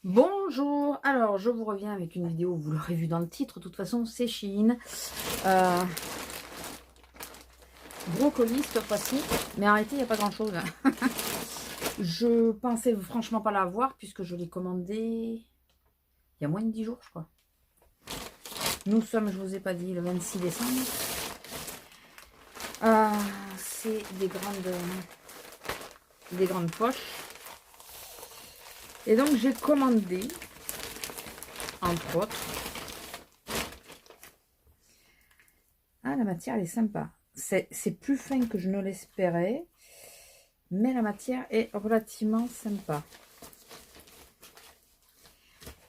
Bonjour, alors je vous reviens avec une vidéo, vous l'aurez vu dans le titre, de toute façon c'est Shein. Brocoli cette fois-ci, mais arrêtez, il n'y a pas grand chose. Je pensais franchement pas l'avoir puisque je l'ai commandé il y a moins de 10 jours je crois. Nous sommes, je vous ai pas dit, le 26 décembre. C'est des grandes poches. Et donc j'ai commandé, entre autres. Ah, la matière elle est sympa. C'est plus fin que je ne l'espérais. Mais la matière est relativement sympa.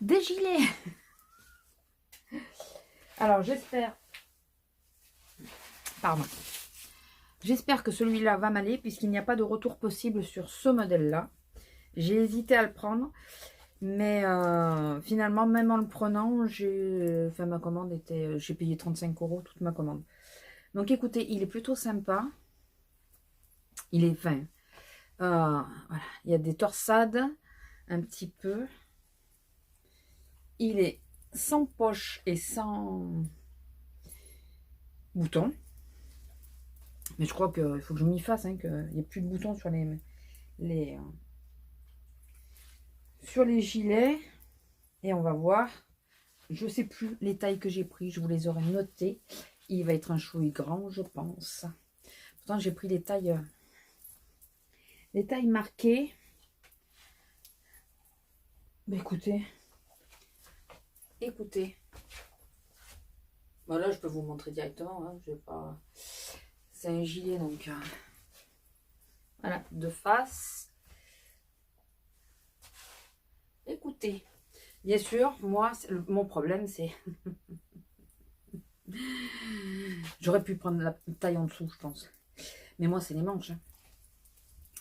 Des gilets. Alors j'espère. Pardon. J'espère que celui-là va m'aller puisqu'il n'y a pas de retour possible sur ce modèle-là. J'ai hésité à le prendre. Mais finalement, même en le prenant, ma commande était. J'ai payé 35 € toute ma commande. Donc écoutez, il est plutôt sympa. Il est fin. Voilà. Il y a des torsades un petit peu. Il est sans poche et sans boutons. Mais je crois qu'il faut que je m'y fasse, hein, qu'il n'y ait plus de boutons sur sur les gilets. Et on va voir. Je ne sais plus les tailles que j'ai pris. Je vous les aurais notées. Il va être un chouï grand, je pense. Pourtant, j'ai pris les tailles marquées. Mais écoutez. Bon, là, je peux vous montrer directement. Hein, je vais pas... C'est un gilet, donc... voilà, de face. Écoutez. Bien sûr, moi, mon problème, c'est... J'aurais pu prendre la taille en dessous, je pense. Mais moi, c'est les manches. Hein.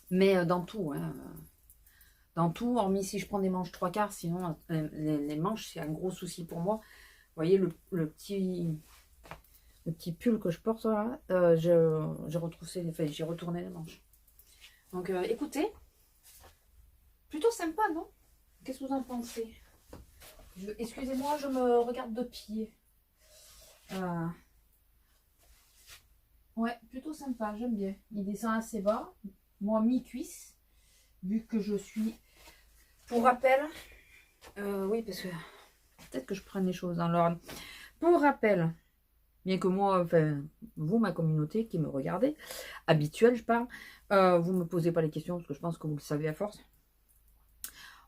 Mais dans tout, hein. Dans tout, hormis si je prends des manches 3/4, sinon, les manches, c'est un gros souci pour moi. Vous voyez, le petit pull que je porte là, j'ai retourné les manches. Donc, écoutez, plutôt sympa, non? Qu'est-ce que vous en pensez? Excusez-moi, je me regarde de pied. Ouais, plutôt sympa, j'aime bien. Il descend assez bas, moi mi-cuisse, vu que je suis... Pour rappel, oui, parce que peut-être que je prenne les choses dans l'ordre. Pour rappel, bien que moi, enfin, vous, ma communauté qui me regardez, habituelle, je parle, vous ne me posez pas les questions parce que je pense que vous le savez à force.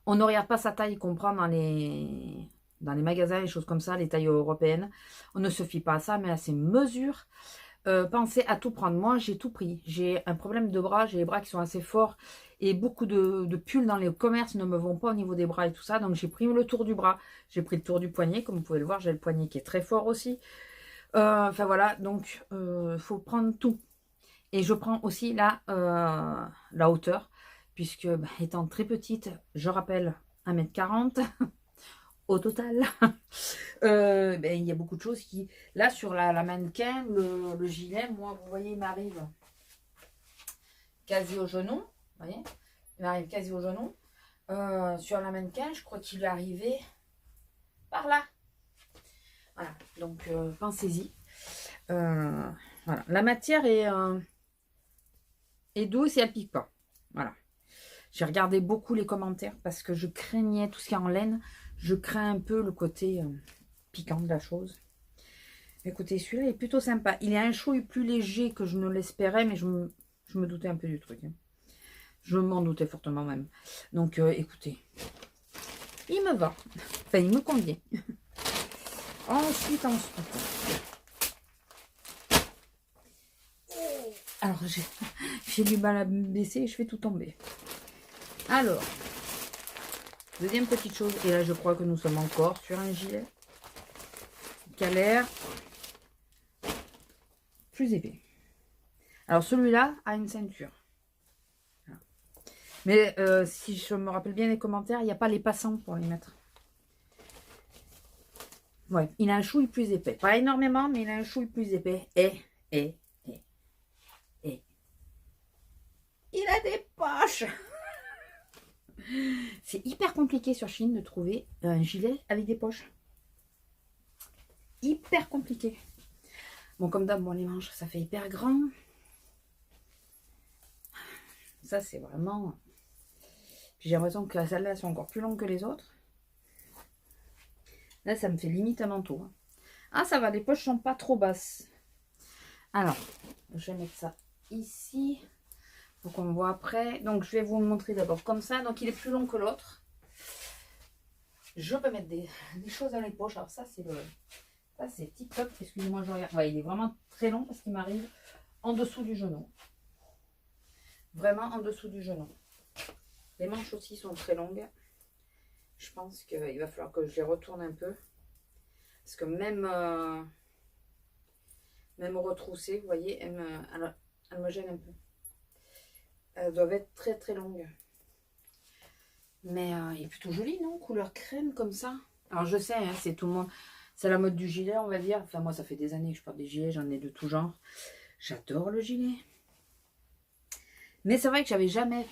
On ne regarde pas sa taille qu'on prend dans les magasins, les choses comme ça, les tailles européennes. On ne se fie pas à ça, mais à ses mesures. Pensez à tout prendre. Moi, j'ai tout pris. J'ai un problème de bras, j'ai les bras qui sont assez forts et beaucoup de pulls dans les commerces ne me vont pas au niveau des bras et tout ça. Donc, j'ai pris le tour du bras, j'ai pris le tour du poignet. Comme vous pouvez le voir, j'ai le poignet qui est très fort aussi. Enfin, voilà. Donc, il faut prendre tout. Et je prends aussi la hauteur, puisque étant très petite, je rappelle 1m40 au total. Il y a beaucoup de choses qui... Là, sur la mannequin, le gilet, moi, vous voyez, il m'arrive quasi au genou. Vous voyez, il m'arrive quasi au genou. Sur la mannequin, je crois qu'il est arrivé par là. Voilà, donc pensez-y. Voilà. La matière est douce et elle pique pas. Voilà. J'ai regardé beaucoup les commentaires parce que je craignais tout ce qui est en laine. Je crains un peu le côté piquant de la chose. Écoutez, celui-là est plutôt sympa. Il est un chouï plus léger que je ne l'espérais, mais je me doutais un peu du truc. Hein. Je m'en doutais fortement même. Donc, écoutez, il me va. Enfin, il me convient. Ensuite. Alors, j'ai du mal à me baisser et je fais tout tomber. Alors, deuxième petite chose, et là je crois que nous sommes encore sur un gilet qui a l'air plus épais. Alors celui-là a une ceinture. Voilà. Mais si je me rappelle bien les commentaires, il n'y a pas les passants pour les mettre. Ouais, il a un chouï plus épais. Pas énormément, mais il a un chouï plus épais. Et. Il a des poches. C'est hyper compliqué sur Shein de trouver un gilet avec des poches. Hyper compliqué. Bon, comme d'hab, bon, les manches, ça fait hyper grand. Ça, c'est vraiment... Puis j'ai l'impression que celles-là sont encore plus longues que les autres. Là, ça me fait limite un manteau. Ah, ça va, les poches sont pas trop basses. Alors, je vais mettre ça ici pour qu'on voit après. Donc, je vais vous le montrer d'abord comme ça. Donc, il est plus long que l'autre. Je peux mettre des choses dans les poches. Alors, ça, c'est le... Ça, c'est tip-top. Excusez-moi, je regarde. Ouais, il est vraiment très long parce qu'il m'arrive en dessous du genou. Vraiment en dessous du genou. Les manches aussi sont très longues. Je pense qu'il va falloir que je les retourne un peu. Parce que même retroussées, vous voyez, elles me gênent un peu. Elles doivent être très très longues. Mais il est plutôt joli, non? Couleur crème comme ça. Alors je sais, hein, c'est tout le monde. C'est la mode du gilet, on va dire. Enfin, moi, ça fait des années que je porte des gilets. J'en ai de tout genre. J'adore le gilet. Mais c'est vrai que j'avais jamais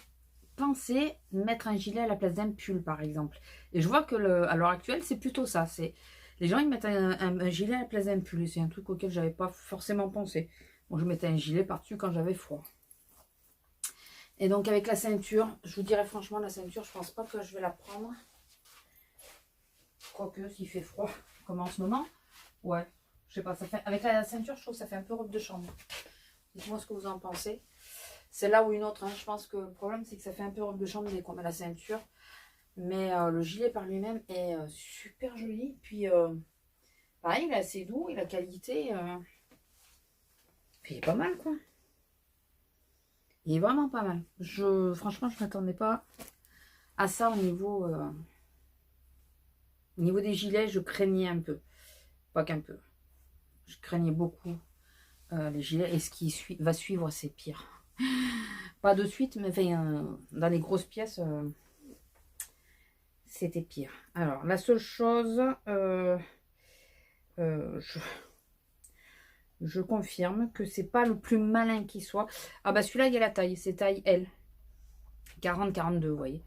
pensé mettre un gilet à la place d'un pull, par exemple. Et je vois que à l'heure actuelle, c'est plutôt ça. Les gens, ils mettent un gilet à la place d'un pull. C'est un truc auquel j'avais pas forcément pensé. Bon, je mettais un gilet par-dessus quand j'avais froid. Et donc, avec la ceinture, je vous dirais franchement, la ceinture, je pense pas que je vais la prendre. Quoique, s'il fait froid, comme en ce moment. Ouais, je sais pas. Ça fait, avec la ceinture, je trouve que ça fait un peu robe de chambre. Dites-moi ce que vous en pensez. C'est là ou une autre. Hein. Je pense que le problème, c'est que ça fait un peu robe de chambre dès qu'on met la ceinture. Mais le gilet par lui-même est super joli. Puis, pareil, il est assez doux. Il a qualité. Puis, il est pas mal, quoi. Il est vraiment pas mal. Franchement, je ne m'attendais pas à ça au niveau des gilets. Je craignais un peu. Pas qu'un peu. Je craignais beaucoup les gilets. Et ce qui va suivre, c'est pire. Pas de suite, mais enfin, dans les grosses pièces, c'était pire. Alors, la seule chose, je confirme que c'est pas le plus malin qui soit. Ah bah celui-là, il y a la taille, c'est taille L. 40-42, vous voyez.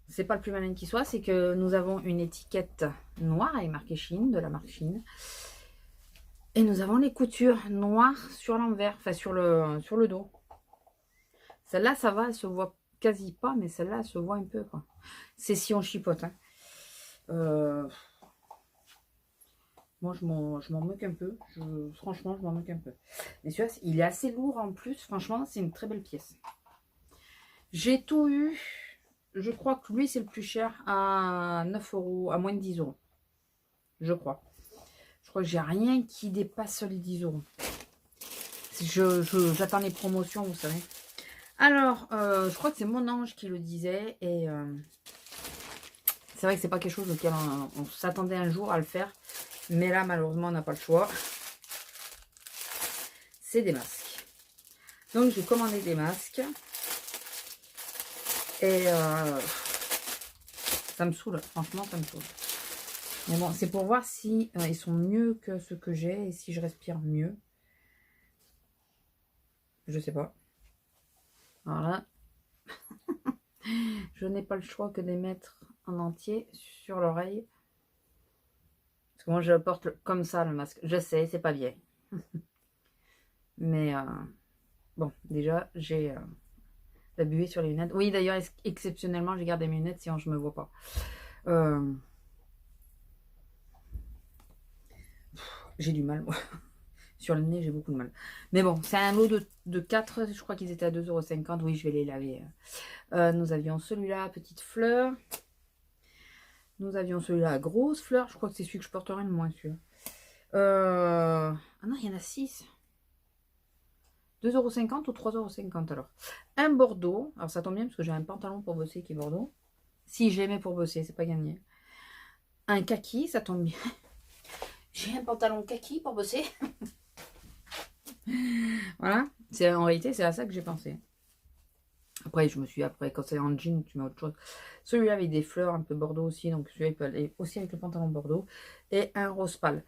C'est pas le plus malin qui soit, c'est que nous avons une étiquette noire avec marqué Shein, de la marque Shein. Et nous avons les coutures noires sur l'envers, enfin sur le dos. Celle-là, ça va, elle se voit quasi pas, mais celle-là, elle se voit un peu, quoi. C'est si on chipote, hein. Moi, je m'en moque un peu. Franchement, je m'en moque un peu. Mais celui-là, il est assez lourd en plus. Franchement, c'est une très belle pièce. J'ai tout eu. Je crois que lui, c'est le plus cher à 9 €, à moins de 10 €. Je crois. Je crois que j'ai rien qui dépasse les 10 €. J'attends les promotions, vous savez. Alors, je crois que c'est mon ange qui le disait. Et c'est vrai que c'est pas quelque chose auquel on s'attendait un jour à le faire. Mais là, malheureusement, on n'a pas le choix. C'est des masques. Donc, j'ai commandé des masques. Et ça me saoule. Franchement, ça me saoule. Mais bon, c'est pour voir si ils sont mieux que ceux que j'ai. Et si je respire mieux. Je sais pas. Voilà. Je n'ai pas le choix que de les mettre en entier sur l'oreille. Parce que moi, je le porte comme ça, le masque. Je sais, c'est pas bien. Mais bon, déjà, j'ai la buée sur les lunettes. Oui, d'ailleurs, exceptionnellement, j'ai gardé mes lunettes, sinon je me vois pas. J'ai du mal, moi. Sur le nez, j'ai beaucoup de mal. Mais bon, c'est un lot de 4. Je crois qu'ils étaient à 2,50 €. Oui, je vais les laver. Nous avions celui-là, petite fleur. Nous avions celui-là à grosse fleur. Je crois que c'est celui que je porterai le moins, celui-là. Ah non, il y en a 6. 2,50 € ou 3,50 € alors. Un bordeaux. Alors ça tombe bien parce que j'ai un pantalon pour bosser qui est bordeaux. Si je l'aimais pour bosser, c'est pas gagné. Un kaki, ça tombe bien. J'ai un pantalon kaki pour bosser. Voilà. En réalité, c'est à ça que j'ai pensé. Après, quand c'est en jean, tu mets autre chose. Celui-là avec des fleurs un peu bordeaux aussi. Donc celui-là, il peut aller aussi avec le pantalon bordeaux. Et un rose pâle.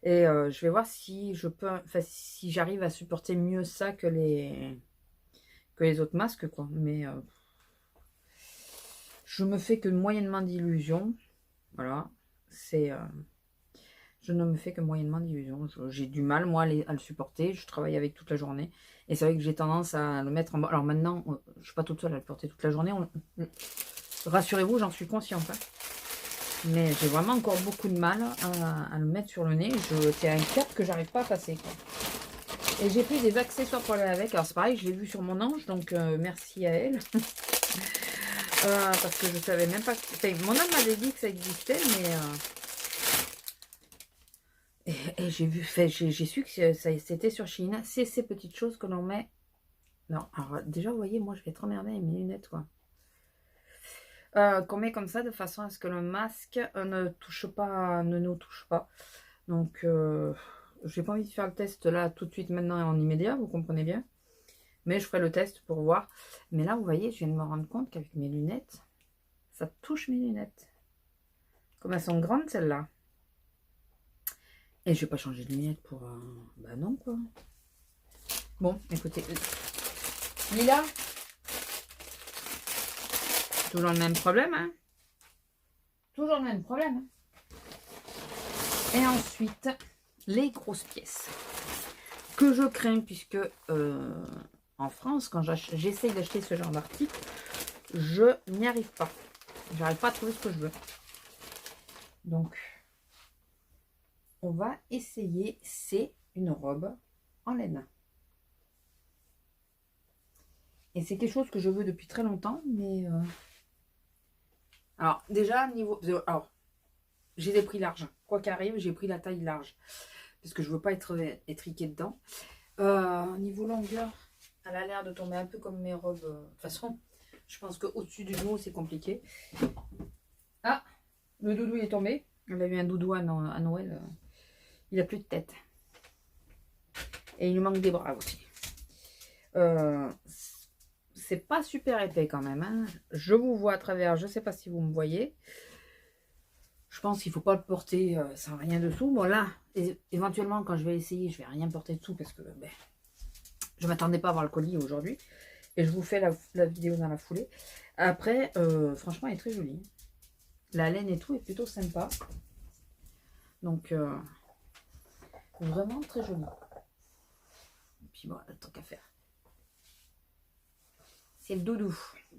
Et je vais voir si je peux, enfin, si j'arrive à supporter mieux ça que les autres masques, quoi. Mais Je me fais que moyennement d'illusions. Voilà. C'est... je ne me fais que moyennement d'illusions. J'ai du mal, moi, à le supporter. Je travaille avec toute la journée. Et c'est vrai que j'ai tendance à le mettre en bas. Alors maintenant, je ne suis pas toute seule à le porter toute la journée. Rassurez-vous, j'en suis consciente. Hein. Mais j'ai vraiment encore beaucoup de mal à le mettre sur le nez. C'est un cap que j'arrive pas à passer. Quoi. Et j'ai pris des accessoires pour aller avec. Alors c'est pareil, je l'ai vu sur mon ange. Donc merci à elle. Parce que je savais même pas... Enfin, mon âme m'avait dit que ça existait, mais... Et j'ai vu, j'ai su que c'était sur Chine. C'est ces petites choses que l'on met. Non, alors déjà, vous voyez, moi je vais être emmerdée avec mes lunettes, quoi. Qu'on met comme ça de façon à ce que le masque ne touche pas, ne nous touche pas. Donc, j'ai pas envie de faire le test là tout de suite, maintenant et en immédiat, vous comprenez bien. Mais je ferai le test pour voir. Mais là, vous voyez, je viens de me rendre compte qu'avec mes lunettes, ça touche mes lunettes. Comme elles sont grandes, celles-là. Et je vais pas changer de lunettes pour... Bah non, quoi. Bon, écoutez. Lila. Toujours le même problème, hein. Toujours le même problème. Hein. Et ensuite, les grosses pièces. Que je crains, puisque en France, quand j'essaye d'acheter ce genre d'article, je n'y arrive pas. J'arrive pas à trouver ce que je veux. Donc... on va essayer, c'est une robe en laine. Et c'est quelque chose que je veux depuis très longtemps, mais... Alors, déjà, niveau... Alors, j'ai des prix larges. Quoi qu'arrive, j'ai pris la taille large. Parce que je veux pas être étriquée dedans. Niveau longueur, elle a l'air de tomber un peu comme mes robes. De toute façon, je pense qu'au-dessus du dos, c'est compliqué. Ah, le doudou il est tombé. On a eu un doudou à Noël. Il a plus de tête. Et il lui manque des bras aussi. C'est pas super épais quand même. Hein. Je vous vois à travers. Je sais pas si vous me voyez. Je pense qu'il faut pas le porter sans rien dessous. Bon là, éventuellement quand je vais essayer, je vais rien porter dessous parce que ben, je m'attendais pas à avoir le colis aujourd'hui. Et je vous fais la vidéo dans la foulée. Après, franchement, elle est très jolie. La laine et tout est plutôt sympa. Donc, vraiment très jolie. Et puis bon, tant qu'à faire. C'est le doudou.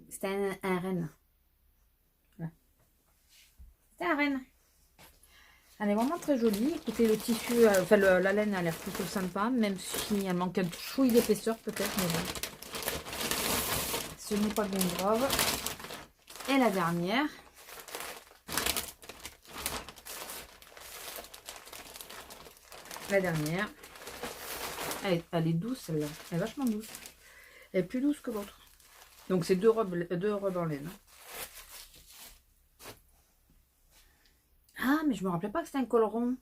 C'est un renne. Voilà. C'est un renne. Elle est vraiment très jolie. Écoutez, le tissu, enfin la laine a l'air plutôt sympa, même si elle manque un chouï d'épaisseur peut-être, mais bon. Ce n'est pas bien grave. Et la dernière. La dernière. Elle est douce celle-là. Elle est vachement douce. Elle est plus douce que l'autre. Donc c'est deux robes en laine. Ah, mais je me rappelais pas que c'était un col rond.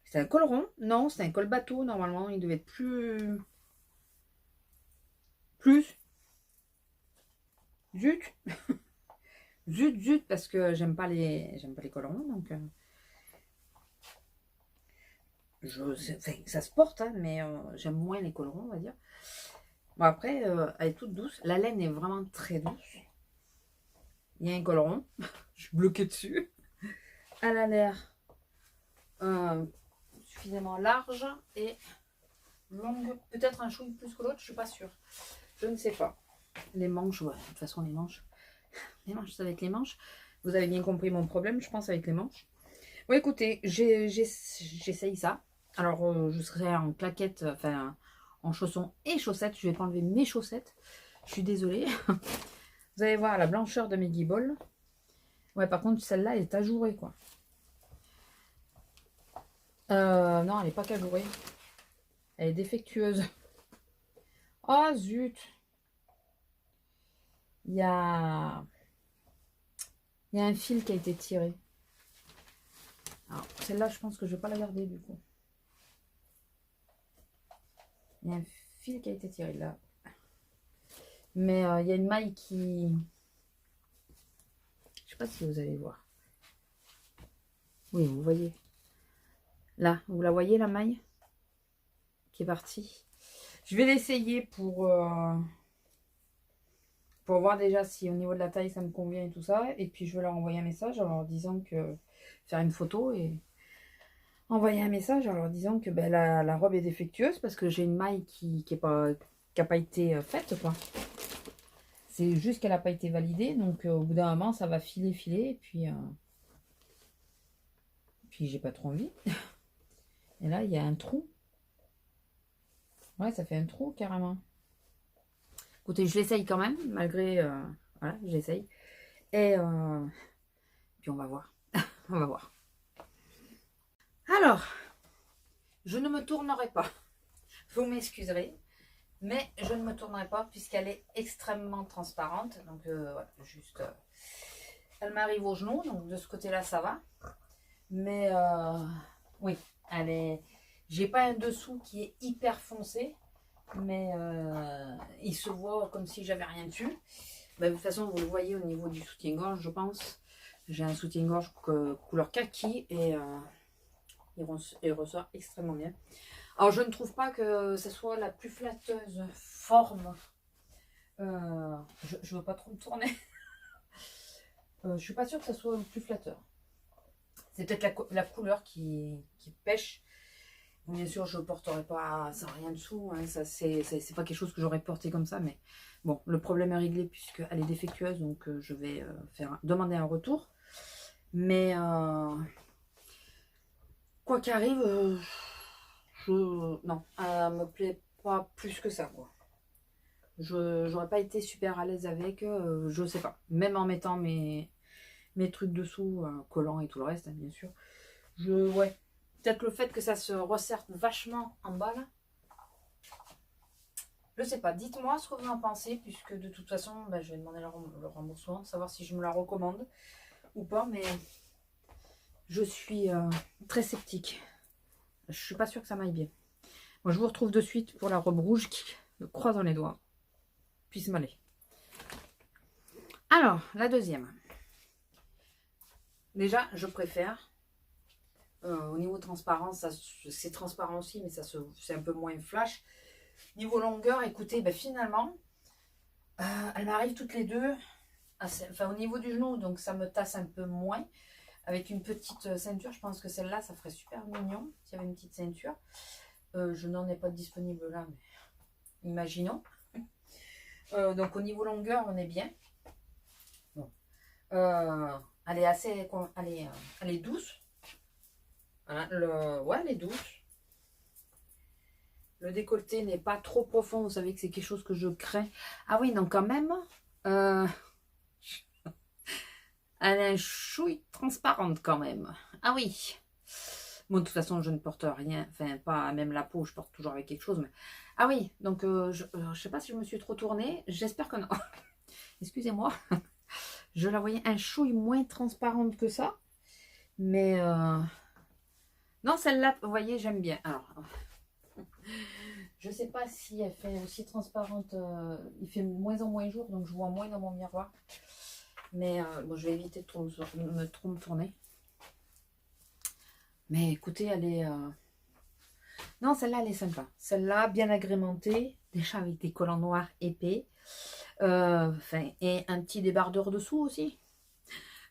C'est un col rond? Non, c'est un col bateau. Normalement, il devait être plus... Zut. Zut, parce que j'aime pas les cols ronds. Donc, ça se porte, hein, mais j'aime moins les cols ronds, on va dire. Bon, après, elle est toute douce. La laine est vraiment très douce. Il y a un col rond. Je suis bloquée dessus. Elle a l'air suffisamment large et longue. Peut-être un chouï plus que l'autre, je suis pas sûre. Je ne sais pas. Les manches, ouais, de toute façon, les manches, ça va être les manches. Vous avez bien compris mon problème, je pense, avec les manches. Bon, écoutez, j'essaye ça. Alors, je serai en claquettes, enfin, en chaussons et chaussettes. Je vais pas enlever mes chaussettes. Je suis désolée. Vous allez voir la blancheur de mes guibolles. Ouais, par contre, celle-là, elle est ajourée, quoi. Non, elle n'est pas qu'ajourée. Elle est défectueuse. Oh, zut. Il y a un fil qui a été tiré. Alors, celle-là, je pense que je ne vais pas la garder, du coup. Il y a un fil qui a été tiré, là. Mais il y a une maille qui... Je sais pas si vous allez voir. Oui, vous voyez. Là, vous la voyez, la maille qui est partie. Je vais l'essayer pour pour voir déjà si au niveau de la taille ça me convient et tout ça. Et puis je vais leur envoyer un message en leur disant que faire une photo et envoyer un message en leur disant que ben, la robe est défectueuse parce que j'ai une maille qui a pas été faite quoi. C'est juste qu'elle n'a pas été validée, donc au bout d'un moment ça va filer, et puis j'ai pas trop envie. Et là il y a un trou. Ouais, ça fait un trou carrément. Écoutez, je l'essaye quand même, malgré voilà, j'essaye. Et puis on va voir. On va voir. Alors, je ne me tournerai pas. Vous m'excuserez, mais je ne me tournerai pas puisqu'elle est extrêmement transparente. Donc voilà, juste, elle m'arrive au genou, donc de ce côté-là ça va. Mais oui, elle est. J'ai pas un dessous qui est hyper foncé, mais il se voit comme si j'avais rien dessus. Bah, de toute façon, vous le voyez au niveau du soutien-gorge, je pense. J'ai un soutien-gorge couleur kaki et il ressort extrêmement bien. Alors, je ne trouve pas que ce soit la plus flatteuse forme. Je ne veux pas trop me tourner. Je suis pas sûre que ce soit le plus flatteur. C'est peut-être la couleur qui pêche. Bien sûr, je ne porterai pas sans rien dessous. Hein, ça, c'est pas quelque chose que j'aurais porté comme ça. Mais bon, le problème est réglé puisqu'elle est défectueuse. Donc, je vais demander un retour. Mais quoi qu'arrive, non, elle me plaît pas plus que ça. Quoi. Je n'aurais pas été super à l'aise avec. Je sais pas. Même en mettant mes trucs dessous, collants et tout le reste, hein, bien sûr. Ouais. Peut-être le fait que ça se resserre vachement en bas là. Je sais pas. Dites-moi ce que vous en pensez, puisque de toute façon, bah, je vais demander le remboursement, savoir si je me la recommande ou pas, mais je suis très sceptique. Je suis pas sûre que ça m'aille bien. Moi, je vous retrouve de suite pour la robe rouge qui, croisant les doigts, puisse m'aller. Alors, la deuxième. Déjà, je préfère. Au niveau transparence, c'est transparent aussi, mais c'est un peu moins flash. Niveau longueur, écoutez, ben finalement, elles m'arrivent toutes les deux, enfin au niveau du genou, donc ça me tasse un peu moins. Avec une petite ceinture, je pense que celle-là, ça ferait super mignon s'il y avait une petite ceinture. Je n'en ai pas de disponible là, mais imaginons. Donc au niveau longueur, on est bien. Bon. Elle est assez, elle est douce. Voilà, ouais, elle est douce. Le décolleté n'est pas trop profond. Vous savez que c'est quelque chose que je crains. Ah oui, donc quand même, elle est chouille transparente quand même. Ah oui. Bon, de toute façon, je ne porte rien. Enfin, pas même la peau, je porte toujours avec quelque chose. Mais... Ah oui, donc je ne sais pas si je me suis trop tournée. J'espère que non. Excusez-moi. Je la voyais un chouille moins transparente que ça. Mais non, celle-là, vous voyez, j'aime bien. Alors, je sais pas si elle fait aussi transparente. Il fait de moins en moins jour, donc je vois moins dans mon miroir. Mais bon, je vais éviter de trop me tourner. Mais écoutez, elle est... Non, celle-là, elle est sympa. Celle-là, bien agrémentée. Déjà avec des collants noirs épais. Et un petit débardeur dessous aussi.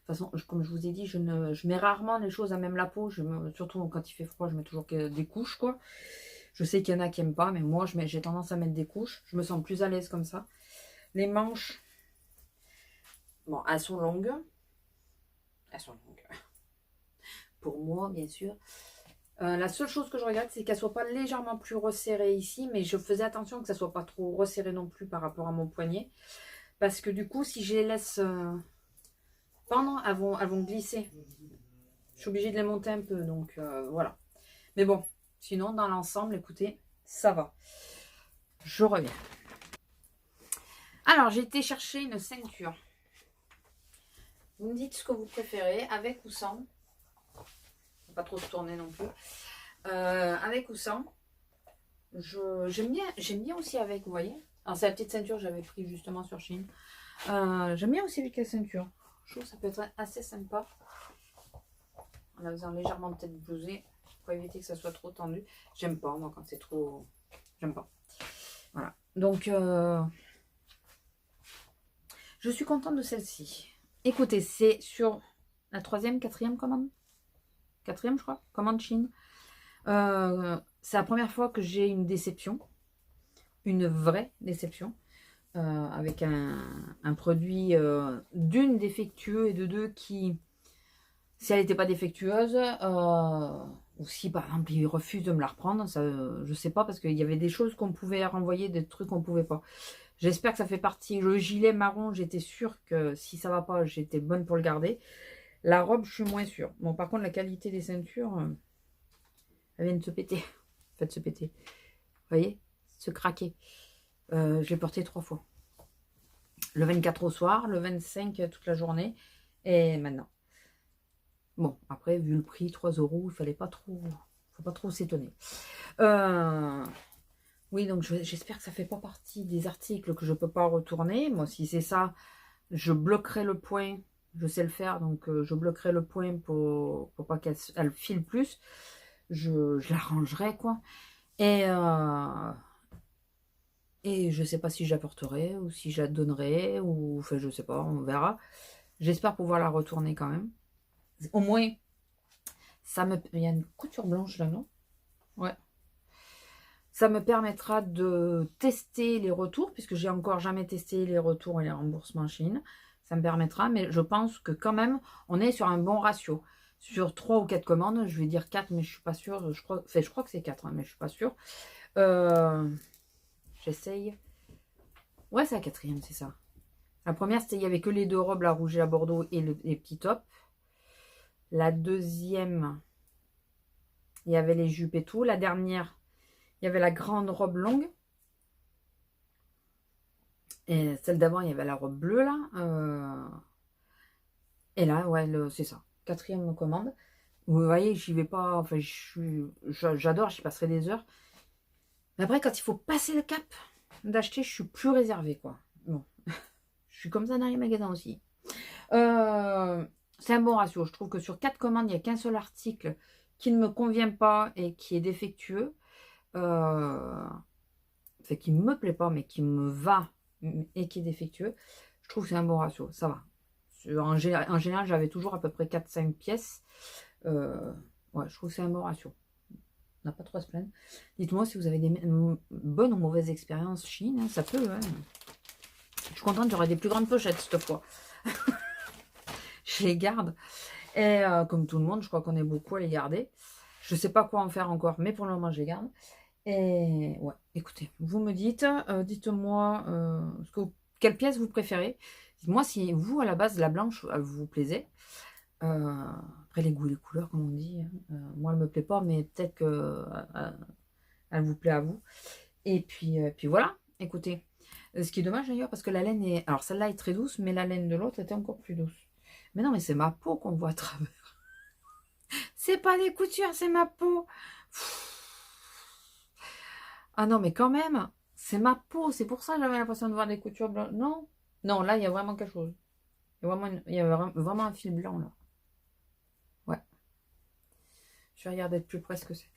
De toute façon, comme je vous ai dit, je mets rarement les choses à même la peau. Surtout quand il fait froid, je mets toujours des couches, quoi. Je sais qu'il y en a qui n'aiment pas, mais moi, j'ai tendance à mettre des couches. Je me sens plus à l'aise comme ça. Les manches, bon, elles sont longues. Elles sont longues. Pour moi, bien sûr. La seule chose que je regrette, c'est qu'elle ne soit pas légèrement plus resserrée ici. Mais je faisais attention que ça ne soit pas trop resserré non plus par rapport à mon poignet. Parce que du coup, si je les laisse pendant, elles vont glisser. Je suis obligée de les monter un peu. Donc, voilà. Mais bon, sinon, dans l'ensemble, écoutez, ça va. Je reviens. Alors, j'ai été chercher une ceinture. Vous me dites ce que vous préférez, avec ou sans. Pas trop se tourner non plus. Avec ou sans. J'aime bien aussi avec, vous voyez. Alors, c'est la petite ceinture que j'avais pris justement sur Chine. J'aime bien aussi avec la ceinture. Je trouve que ça peut être assez sympa. En la faisant légèrement peut-être blouser pour éviter que ça soit trop tendu. J'aime pas, moi, quand c'est trop... J'aime pas. Voilà. Donc, Je suis contente de celle-ci. Écoutez, c'est sur la troisième, quatrième commande. Quatrième, je crois, commande Chine. C'est la première fois que j'ai une déception. Une vraie déception. Avec un produit d'une défectueux et de deux qui, si elle n'était pas défectueuse, ou si par exemple ils refusent de me la reprendre, ça, je sais pas, parce qu'il y avait des choses qu'on pouvait renvoyer, des trucs qu'on pouvait pas. J'espère que ça fait partie. Le gilet marron, j'étais sûre que si ça va pas, j'étais bonne pour le garder. La robe, je suis moins sûre. Bon, par contre, la qualité des ceintures, elle vient de se péter. En fait, se péter. Vous voyez, se craquer. Je l'ai porté 3 fois. Le 24 au soir, le 25 toute la journée, et maintenant. Bon, après, vu le prix, 3 €, il fallait pas trop, faut pas trop s'étonner. Oui, donc j'espère que ça fait pas partie des articles que je peux pas retourner. Moi, si c'est ça, je bloquerai le point. Je sais le faire, donc je bloquerai le point pour pas qu'elle file plus. Je la rangerai, quoi. Et je sais pas si j'apporterai ou si je la donnerai, ou enfin je sais pas, on verra. J'espère pouvoir la retourner quand même. Au moins, ça me... Il y a une couture blanche là, non? Ouais. Ça me permettra de tester les retours, puisque j'ai encore jamais testé les retours et les remboursements Chine. Ça me permettra, mais je pense que quand même, on est sur un bon ratio. Sur 3 ou 4 commandes, je vais dire 4, mais je suis pas sûre. Je crois que c'est 4, hein, mais je suis pas sûre. J'essaye. Ouais, c'est la quatrième, c'est ça. La première, c'était il n'y avait que les 2 robes, la rouge et la bordeaux et les petits tops. La deuxième, il y avait les jupes et tout. La dernière, il y avait la grande robe longue. Et celle d'avant, il y avait la robe bleue, là. Et là, ouais, c'est ça. Quatrième commande. Vous voyez, j'y vais pas... Enfin, j'adore, j'y passerai des heures. Mais après, quand il faut passer le cap d'acheter, je suis plus réservée, quoi. Bon. Je suis comme ça dans les magasins aussi. C'est un bon ratio. Je trouve que sur 4 commandes, il n'y a qu'un seul article qui ne me convient pas et qui est défectueux. Enfin, qui ne me plaît pas, mais qui me va et qui est défectueux. Je trouve que c'est un bon ratio. Ça va. En général, j'avais toujours à peu près 4-5 pièces. Ouais, je trouve que c'est un bon ratio. On n'a pas trop à se plaindre. Dites-moi si vous avez des bonnes ou mauvaises expériences Chine. Hein, ça peut, hein. Je suis contente, j'aurai des plus grandes pochettes cette fois. Je les garde. Et comme tout le monde, je crois qu'on est beaucoup à les garder. Je ne sais pas quoi en faire encore, mais pour le moment, je les garde. Et ouais, écoutez, vous me dites, dites-moi quelle pièce vous préférez. Dites-moi si vous, à la base, la blanche, elle vous plaisait. Après, les goûts et les couleurs, comme on dit. Hein. Moi, elle ne me plaît pas, mais peut-être que elle vous plaît à vous. Et puis voilà, écoutez. Ce qui est dommage d'ailleurs, parce que la laine est... Alors, celle-là est très douce, mais la laine de l'autre était encore plus douce. Mais non, mais c'est ma peau qu'on voit à travers. C'est pas les coutures, c'est ma peau. Ah non, mais quand même, c'est ma peau. C'est pour ça que j'avais l'impression de voir des coutures blanches. Non, non, là, il y a vraiment quelque chose. Il y a vraiment un fil blanc, là. Ouais. Je vais regarder de plus près ce que c'est.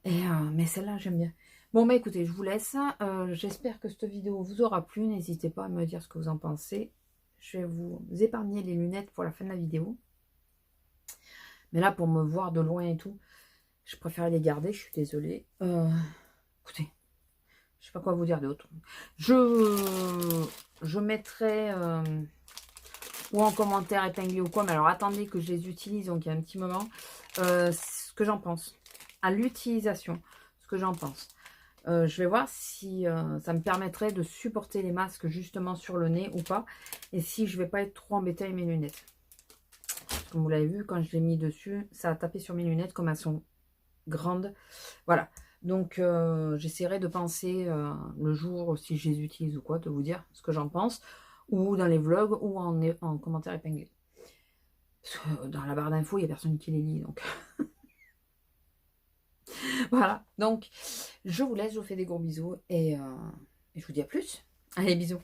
Mais celle-là, j'aime bien. Bon, bah écoutez, je vous laisse. J'espère que cette vidéo vous aura plu. N'hésitez pas à me dire ce que vous en pensez. Je vais vous épargner les lunettes pour la fin de la vidéo. Mais là, pour me voir de loin et tout, je préfère les garder. Je suis désolée. Écoutez, je sais pas quoi vous dire d'autre. Je mettrai ou en commentaire épinglé ou quoi. Mais alors, attendez que je les utilise. Donc, il y a un petit moment. Ce que j'en pense. À l'utilisation. Ce que j'en pense. Je vais voir si ça me permettrait de supporter les masques justement sur le nez ou pas. Et si je vais pas être trop embêtée avec mes lunettes. Comme vous l'avez vu, quand je l'ai mis dessus, ça a tapé sur mes lunettes comme elles sont grandes. Voilà. Donc, j'essaierai de penser le jour, si je les utilise ou quoi, de vous dire ce que j'en pense. Ou dans les vlogs ou en commentaire épinglé. Parce que dans la barre d'infos, il n'y a personne qui les lit. Donc... Voilà, donc je vous laisse, je vous fais des gros bisous et je vous dis à plus. Allez, bisous.